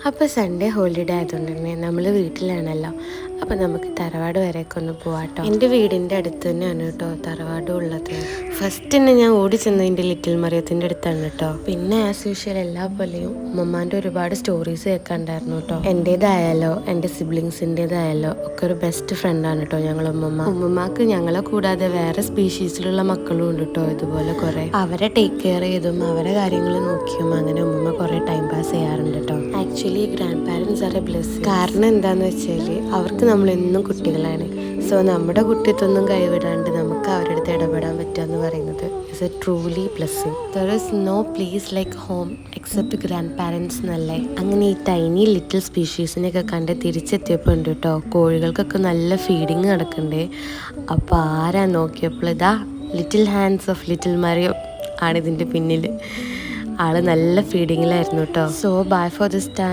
അപ്പോൾ Sunday holiday ആയതുകൊണ്ട് തന്നെ നമ്മൾ വീട്ടിലാണല്ലോ. അപ്പോൾ നമുക്ക് തറവാട് വരെയൊക്കെ ഒന്ന് പോവാട്ടോ. എൻ്റെ വീടിൻ്റെ അടുത്ത് തന്നെയാണ് കേട്ടോ തറവാടും ഉള്ളത്. ഫസ്റ്റ് തന്നെ ഞാൻ ഓടി ചെന്നതിൻ്റെ ലിറ്റിൽ മറിയത്തിൻ്റെ അടുത്താണ് കേട്ടോ. പിന്നെ ആസ് യൂഷ്വൽ എല്ലാ പോലെയും ഉമ്മമാൻ്റെ ഒരുപാട് സ്റ്റോറീസ് കേൾക്കാണ്ടായിരുന്നു കേട്ടോ. എൻ്റേതായാലോ എൻ്റെ സിബ്ലിങ്സിൻ്റെതായാലോ ഒക്കെ ഒരു ബെസ്റ്റ് ഫ്രണ്ടാണ് കേട്ടോ ഞങ്ങൾ ഉമ്മമാക്ക് ഞങ്ങളെ കൂടാതെ വേറെ സ്പീഷീസിലുള്ള മക്കളും ഉണ്ട് കേട്ടോ. ഇതുപോലെ കുറേ അവരെ ടേക്ക് കെയർ ചെയ്തും അവരെ കാര്യങ്ങൾ നോക്കിയും അങ്ങനെ ഉമ്മ കുറേ ടൈം പാസ് ചെയ്യാറുണ്ട് കേട്ടോ. Actually grand parents R A bless. കാരണം എന്താണെന്ന് വെച്ചാൽ അവർക്ക് നമ്മളെന്നും കുട്ടികളാണ്. സോ നമ്മുടെ കുട്ടിത്തൊന്നും കൈവിടാണ്ട് നമുക്ക് അവരുടെ അടുത്ത് ഇടപെടാൻ പറ്റുക എന്ന് പറയുന്നത് is a truly blessing. There is no place like home except grandparents എന്നല്ലേ. അങ്ങനെ ഈ ടൈനി ലിറ്റിൽ സ്പീഷീസിനെയൊക്കെ കണ്ട് തിരിച്ചെത്തിയപ്പോൾ ഉണ്ട് കേട്ടോ കോഴികൾക്കൊക്കെ നല്ല ഫീഡിങ് നടക്കണ്ടേ. അപ്പോൾ ആരാ നോക്കിയപ്പോൾ ഇതാ little hands of little Mariam ആണ് ഇതിൻ്റെ പിന്നിൽ. ആള് നല്ല ഫീഡിങ്ങിലായിരുന്നു കേട്ടോ. So bye for this time.